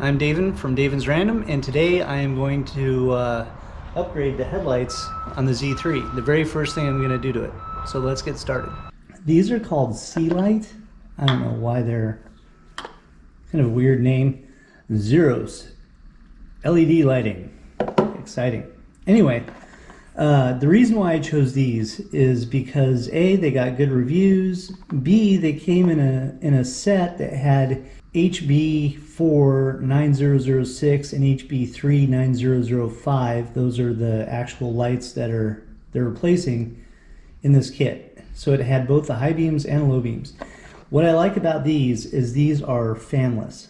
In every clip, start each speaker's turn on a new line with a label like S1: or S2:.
S1: I'm David from David's Random, and today I am going to upgrade the headlights on the Z3. The very first thing I'm going to do to it. So let's get started. These are called Sea Light. I don't know why they're kind of a weird name. Zeros. LED lighting. Exciting. Anyway, the reason why I chose these is because A, they got good reviews. B, they came in a set that had HB4 9006 and HB3 9005. Those are the actual lights that they're replacing in this kit. So it had both the high beams and low beams. What I like about these is these are fanless.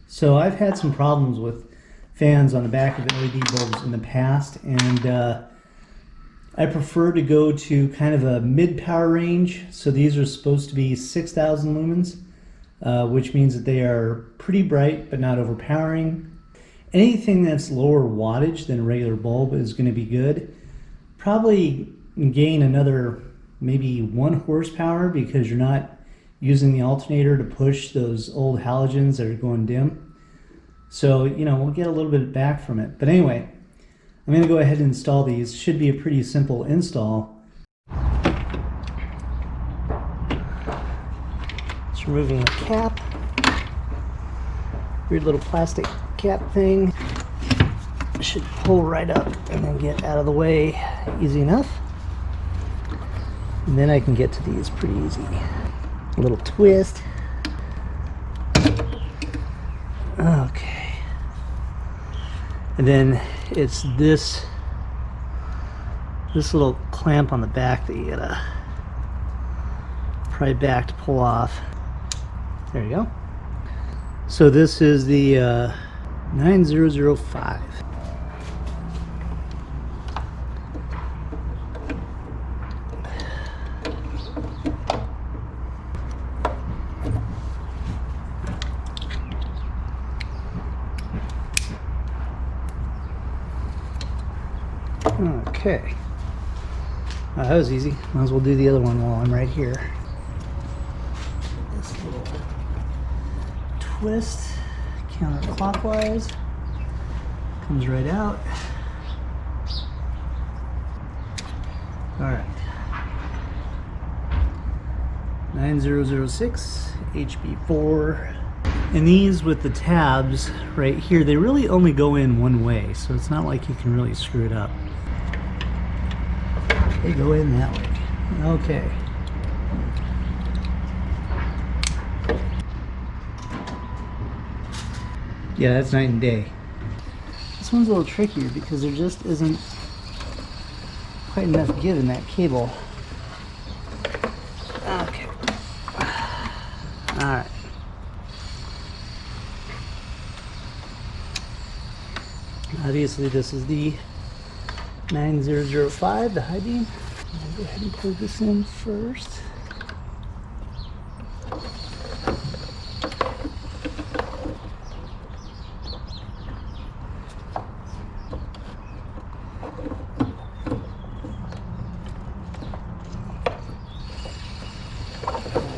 S1: So I've had some problems with fans on the back of LED bulbs in the past, and I prefer to go to kind of a mid-power range. So these are supposed to be 6,000 lumens, which means that they are pretty bright but not overpowering. Anything that's lower wattage than a regular bulb is going to be good. Probably gain another maybe 1 horsepower because you're not using the alternator to push those old halogens that are going dim. So, you know, we'll get a little bit back from it. But anyway, I'm going to go ahead and install these. Should be a pretty simple install. Just removing the cap. Weird little plastic cap thing. Should pull right up and then get out of the way easy enough. And then I can get to these pretty easy. A little twist. Okay. And then it's this little clamp on the back that you gotta pry back to pull off. There you go. So this is the 9005. Okay, that was easy. Might as well do the other one while I'm right here. This little twist counterclockwise comes right out. All right, 9006 HB4. And these with the tabs right here, they really only go in one way, so it's not like you can really screw it up. They go in that way. Okay. Yeah, that's night and day. This one's a little trickier because there just isn't quite enough give in that cable. Okay. Alright. Obviously this is the 9005, the high beam. I'll go ahead and plug this in first.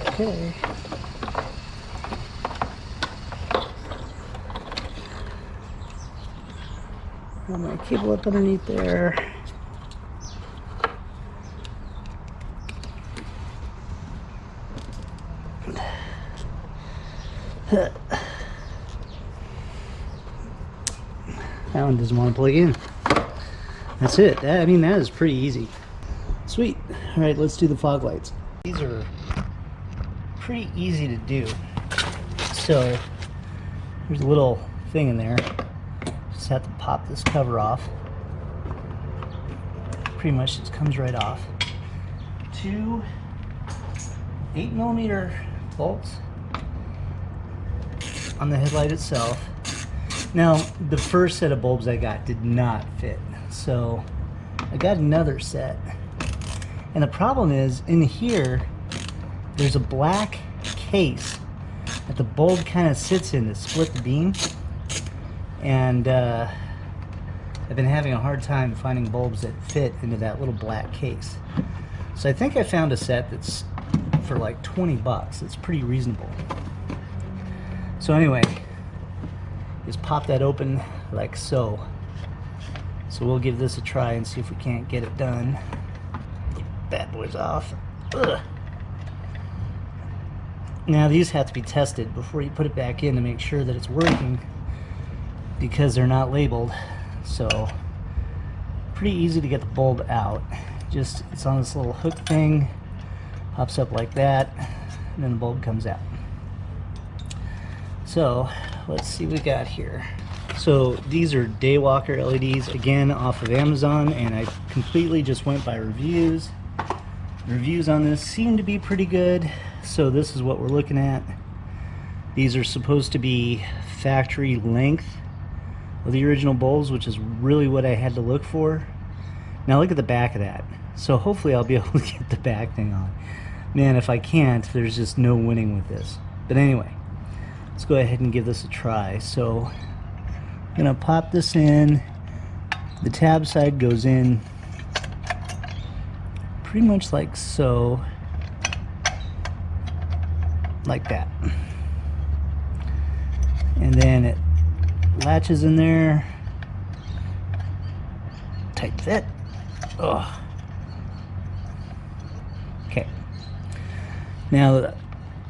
S1: Okay. Got my cable up underneath there. That one doesn't want to plug in. That's it. I mean, that is pretty easy. Sweet. All right, let's do the fog lights. These are pretty easy to do. So there's a little thing in there. Just have to pop this cover off. Pretty much just comes right off. 2 8mm bolts on the headlight itself. Now, the first set of bulbs I got did not fit, so I got another set. And the problem is, in here, there's a black case that the bulb kind of sits in to split the beam. And I've been having a hard time finding bulbs that fit into that little black case. So I think I found a set that's for like 20 bucks. It's pretty reasonable. So anyway, is pop that open like so. So we'll give this a try and see if we can't get it done. Get bad boys off. Ugh. Now these have to be tested before you put it back in to make sure that it's working, because they're not labeled. So pretty easy to get the bulb out. Just, it's on this little hook thing, pops up like that, and then the bulb comes out. So let's see what we got here. So these are Daywalker LEDs, again off of Amazon, and I completely just went by reviews. The reviews on this seem to be pretty good, so this is what we're looking at. These are supposed to be factory length of the original bulbs, which is really what I had to look for. Now look at the back of that. So hopefully I'll be able to get the back thing on. Man, if I can't, there's just no winning with this. But anyway, let's go ahead and give this a try. So I'm gonna pop this in. The tab side goes in pretty much like so, like that. And then it latches in there. Tight fit. Oh. Okay. Now the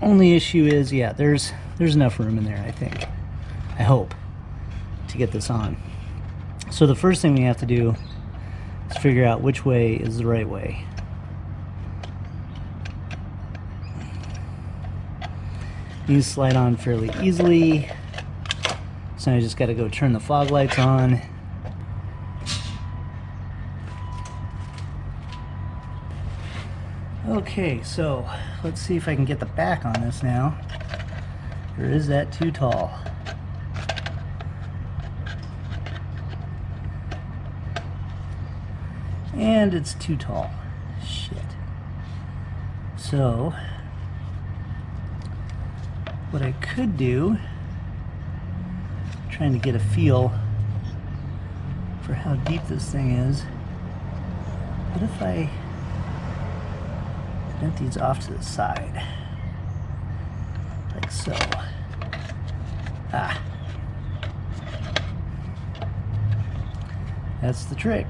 S1: only issue is, yeah, there's enough room in there, I think. I hope, to get this on. So the first thing we have to do is figure out which way is the right way. These slide on fairly easily. So I just got to go turn the fog lights on. Okay, so let's see if I can get the back on this now. Or is that too tall? And it's too tall. Shit. So what I could do, trying to get a feel for how deep this thing is, what if I bent these off to the side, like so. Ah, that's the trick.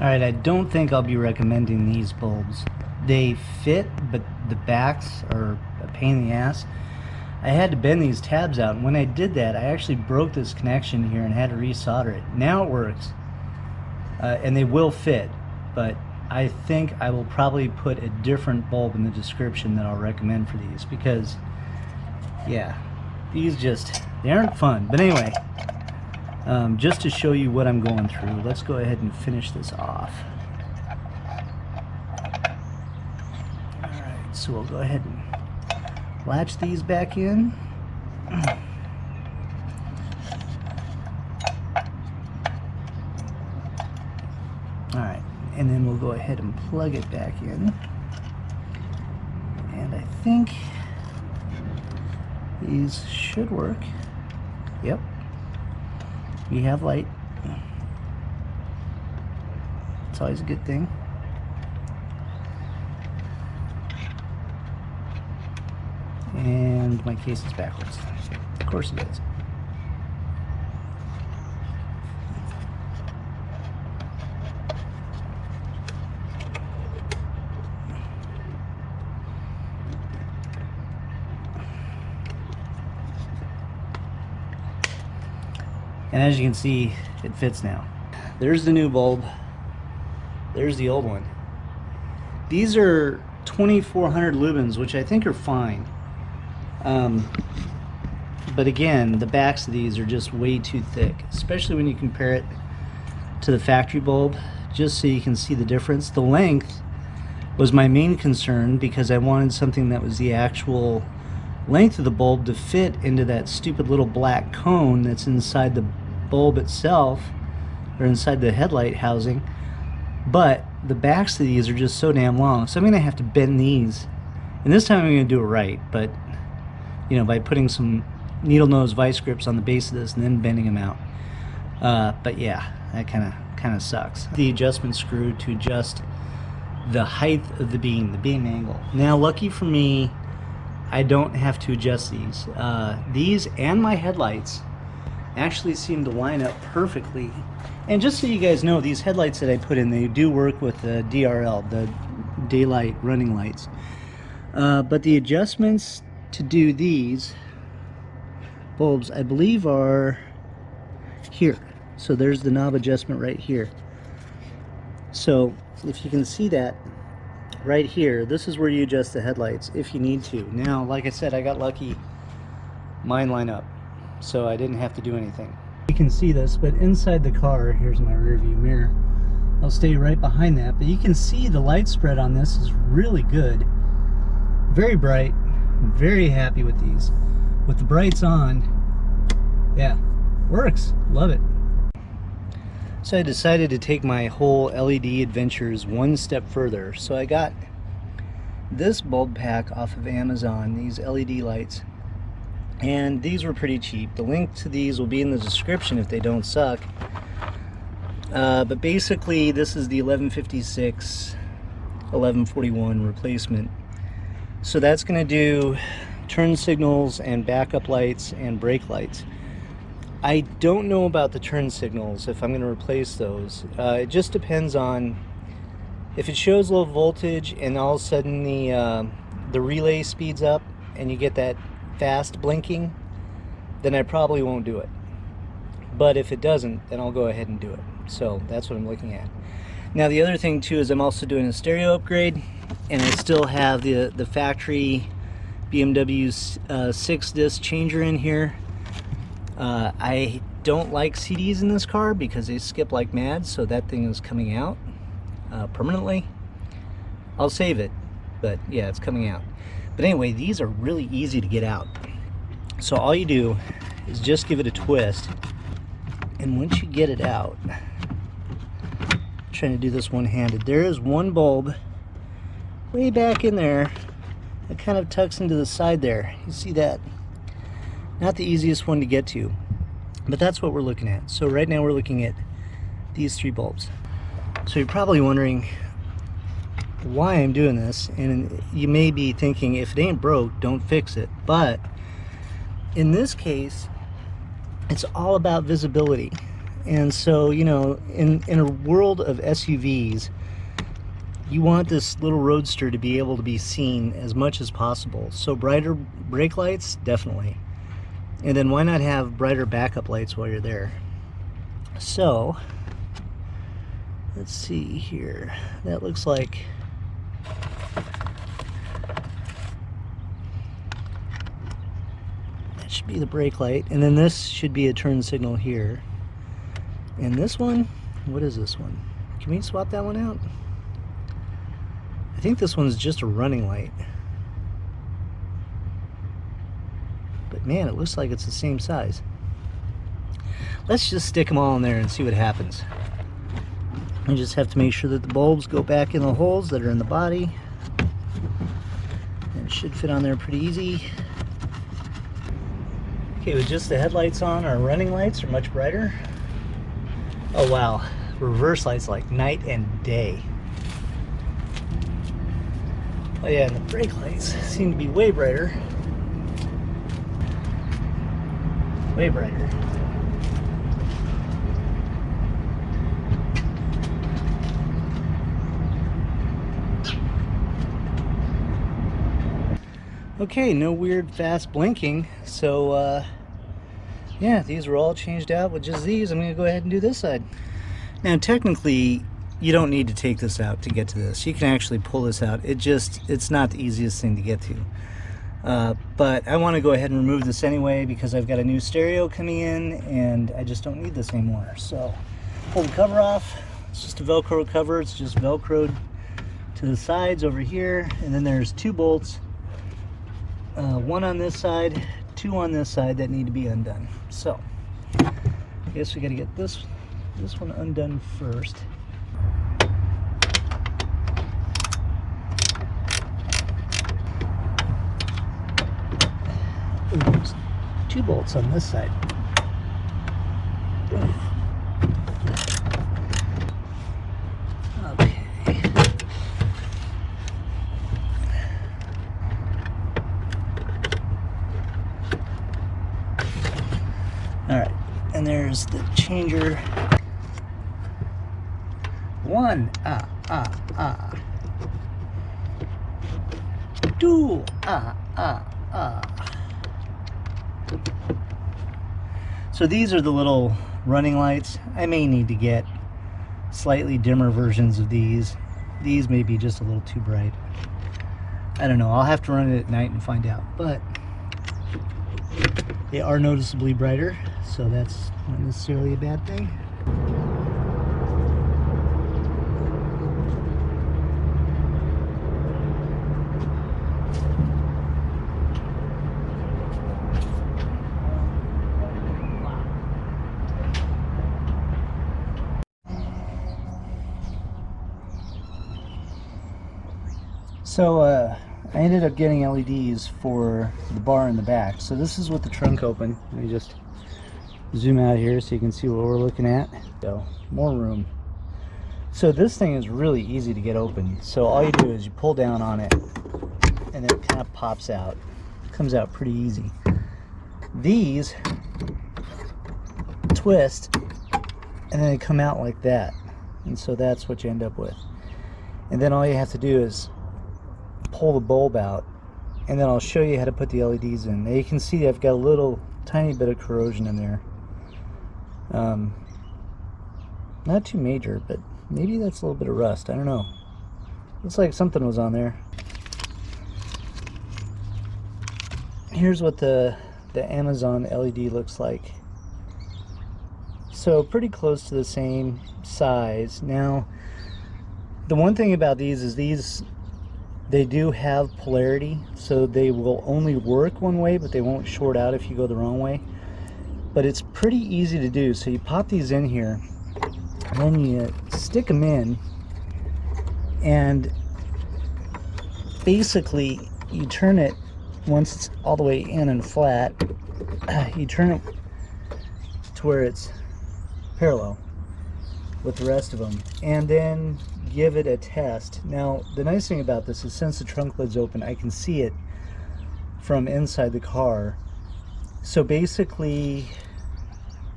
S1: Alright, I don't think I'll be recommending these bulbs. They fit, but the backs are a pain in the ass. I had to bend these tabs out, and when I did that, I actually broke this connection here and had to resolder it. Now it works, and they will fit, but I think I will probably put a different bulb in the description that I'll recommend for these, because yeah, these just, they aren't fun. But anyway, just to show you what I'm going through, let's go ahead and finish this off. Alright, so we'll go ahead and latch these back in. Alright, and then we'll go ahead and plug it back in. And I think these should work. Yep. We have light. It's always a good thing. And my case is backwards. Of course it is. And as you can see, it fits now. There's the new bulb. There's the old one. These are 2400 lumens, which I think are fine. But again, the backs of these are just way too thick, especially when you compare it to the factory bulb, just so you can see the difference. The length was my main concern, because I wanted something that was the actual length of the bulb to fit into that stupid little black cone that's inside the bulb itself, or inside the headlight housing. But the backs of these are just so damn long, so I'm gonna have to bend these, and this time I'm gonna do it right, but you know, by putting some needle nose vice grips on the base of this and then bending them out. But yeah, that kind of sucks. The adjustment screw to adjust the height of the beam angle. Now, lucky for me, I don't have to adjust these. These and my headlights actually seem to line up perfectly. And just so you guys know, these headlights that I put in, they do work with the DRL, the daylight running lights. But the adjustments to do these bulbs, I believe, are here. So there's the knob adjustment right here. So if you can see that right here, this is where you adjust the headlights if you need to. Now, like I said, I got lucky. Mine line up, so I didn't have to do anything. You can see this, but inside the car, here's my rear view mirror. I'll stay right behind that, but you can see the light spread on this is really good. Very bright. I'm very happy with these. With the brights on, yeah, works. Love it. So I decided to take my whole LED adventures one step further. So I got this bulb pack off of Amazon, these LED lights, and these were pretty cheap. The link to these will be in the description if they don't suck. But basically this is the 1156 1141 replacement. So that's going to do turn signals and backup lights and brake lights. I don't know about the turn signals, if I'm going to replace those. It just depends on if it shows low voltage and all of a sudden the relay speeds up and you get that fast blinking, then I probably won't do it. But if it doesn't, then I'll go ahead and do it. So that's what I'm looking at. Now the other thing too is I'm also doing a stereo upgrade, and I still have the factory BMW 6-disc changer in here. I don't like CDs in this car because they skip like mad, so that thing is coming out permanently. I'll save it, but yeah, it's coming out. But anyway, these are really easy to get out. So all you do is just give it a twist, and once you get it out, I'm trying to do this one-handed. There is one bulb way back in there that kind of tucks into the side there. You see that? Not the easiest one to get to, but that's what we're looking at. So right now we're looking at these 3 bulbs. So you're probably wondering why I'm doing this, and you may be thinking, if it ain't broke, don't fix it. But in this case, it's all about visibility. And so, you know, in a world of SUVs, you want this little roadster to be able to be seen as much as possible. So brighter brake lights, definitely. And then why not have brighter backup lights while you're there? So let's see here. That looks like that should be the brake light, and then this should be a turn signal here. And this one, what is this one? Can we swap that one out? I think this one's just a running light. But man, it looks like it's the same size. Let's just stick them all in there and see what happens. I just have to make sure that the bulbs go back in the holes that are in the body. And it should fit on there pretty easy. Okay, with just the headlights on, our running lights are much brighter. Oh wow, reverse lights like night and day. Oh yeah, and the brake lights seem to be way brighter. Way brighter. Okay, no weird fast blinking. So yeah, these were all changed out with just these. I'm going to go ahead and do this side. Now technically you don't need to take this out to get to this. You can actually pull this out. It's not the easiest thing to get to. But I want to go ahead and remove this anyway because I've got a new stereo coming in and I just don't need this anymore. So pull the cover off. It's just a Velcro cover. It's just Velcroed to the sides over here, and then there's 2 bolts, one on this side, 2 on this side that need to be undone. So I guess we got to get this one undone first. Ooh, there's 2 bolts on this side. Okay. All right, then there's the changer. One, two, So these are the little running lights. I may need to get slightly dimmer versions of these. These may be just a little too bright. I don't know, I'll have to run it at night and find out, but they are noticeably brighter, so that's not necessarily a bad thing. So I ended up getting LEDs for the bar in the back. So this is with the trunk open. Let me just zoom out here so you can see what we're looking at. So more room. So this thing is really easy to get open. So all you do is you pull down on it and it kind of pops out. It comes out pretty easy. These twist and then they come out like that. And so that's what you end up with. And then all you have to do is pull the bulb out, and then I'll show you how to put the LEDs in. Now you can see I've got a little tiny bit of corrosion in there. Not too major, but maybe that's a little bit of rust. I don't know. Looks like something was on there. Here's what the Amazon LED looks like. So pretty close to the same size. Now, the one thing about these is they do have polarity, so they will only work one way, but they won't short out if you go the wrong way. But it's pretty easy to do. So you pop these in here, and then you stick them in, and basically you turn it once it's all the way in and flat. You turn it to where it's parallel with the rest of them, and then give it a test. Now the nice thing about this is since the trunk lid's open, I can see it from inside the car. So basically,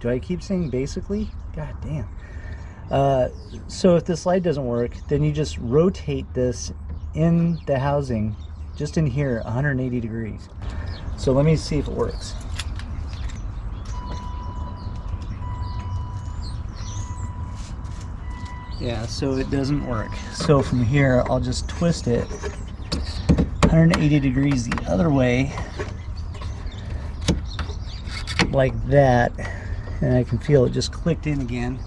S1: do I keep saying basically? God damn. So if this light doesn't work, then you just rotate this in the housing, just in here, 180 degrees. So let me see if it works. Yeah, so it doesn't work. So from here, I'll just twist it 180 degrees the other way, like that, and I can feel it just clicked in again.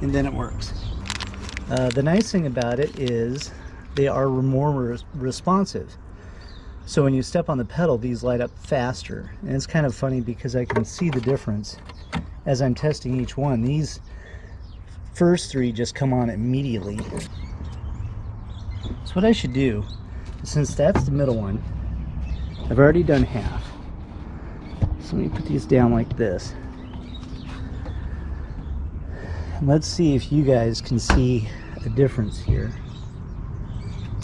S1: And then it works. The nice thing about it is they are more responsive. So when you step on the pedal, these light up faster. And it's kind of funny because I can see the difference as I'm testing each one. These first three just come on immediately. So what I should do, since that's the middle one, I've already done half. So let me put these down like this. And let's see if you guys can see a difference here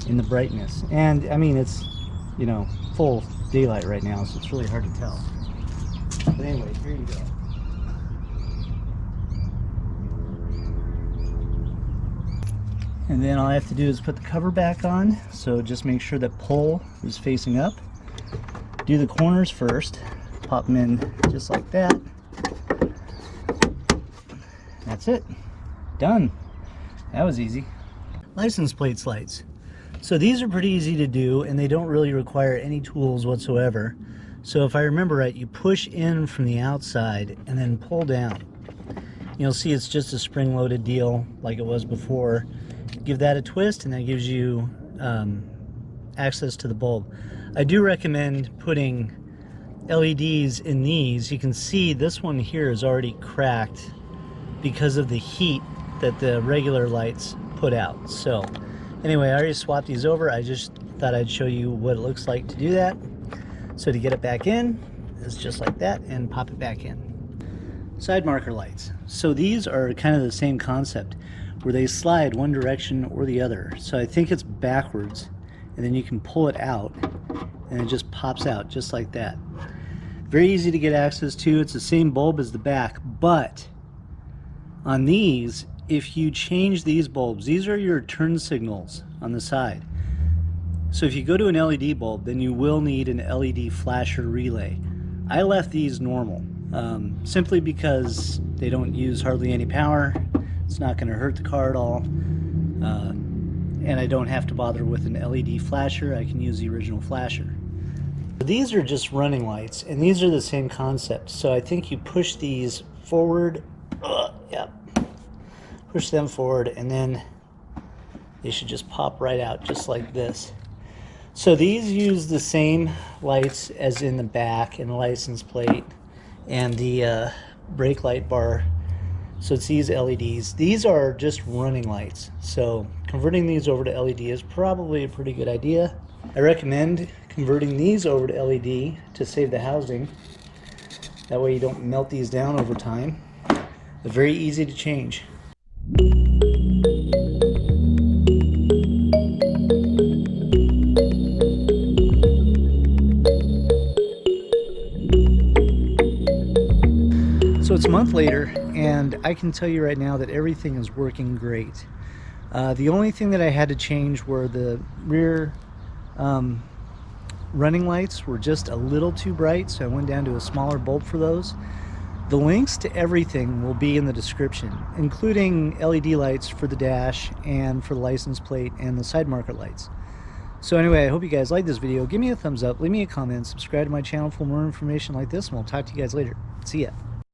S1: in the brightness. And I mean, it's, you know, full daylight right now, so it's really hard to tell. But anyway, here you go. And then all I have to do is put the cover back on, so just make sure that pole is facing up. Do the corners first, pop them in just like that. That's it. Done. That was easy. License plate lights. So these are pretty easy to do, and they don't really require any tools whatsoever. So if I remember right, you push in from the outside and then pull down. You'll see it's just a spring-loaded deal like it was before. Give that a twist, and that gives you access to the bulb. I do recommend putting LEDs in these. You can see this one here is already cracked because of the heat that the regular lights put out. So anyway, I already swapped these over. I just thought I'd show you what it looks like to do that. So to get it back in, it's just like that, and pop it back in. Side marker lights. So these are kind of the same concept, where they slide one direction or the other. So I think it's backwards. and then you can pull it out and it just pops out just like that. Very easy to get access to. It's the same bulb as the back, but on these, if you change these bulbs, these are your turn signals on the side. So if you go to an LED bulb, then you will need an LED flasher relay. I left these normal, simply because they don't use hardly any power. It's not going to hurt the car at all. And I don't have to bother with an LED flasher. I can use the original flasher. These are just running lights, and these are the same concept. So I think you push these forward, yep, push them forward, and then they should just pop right out just like this. So these use the same lights as in the back and the license plate and the brake light bar. So it's these LEDs. These are just running lights. So converting these over to LED is probably a pretty good idea. I recommend converting these over to LED to save the housing. That way you don't melt these down over time. They're very easy to change. So it's a month later, and I can tell you right now that everything is working great. The only thing that I had to change were the rear running lights were just a little too bright, so I went down to a smaller bulb for those. The links to everything will be in the description, including LED lights for the dash and for the license plate and the side marker lights. So anyway, I hope you guys like this video. Give me a thumbs up, leave me a comment, subscribe to my channel for more information like this, and we'll talk to you guys later. See ya.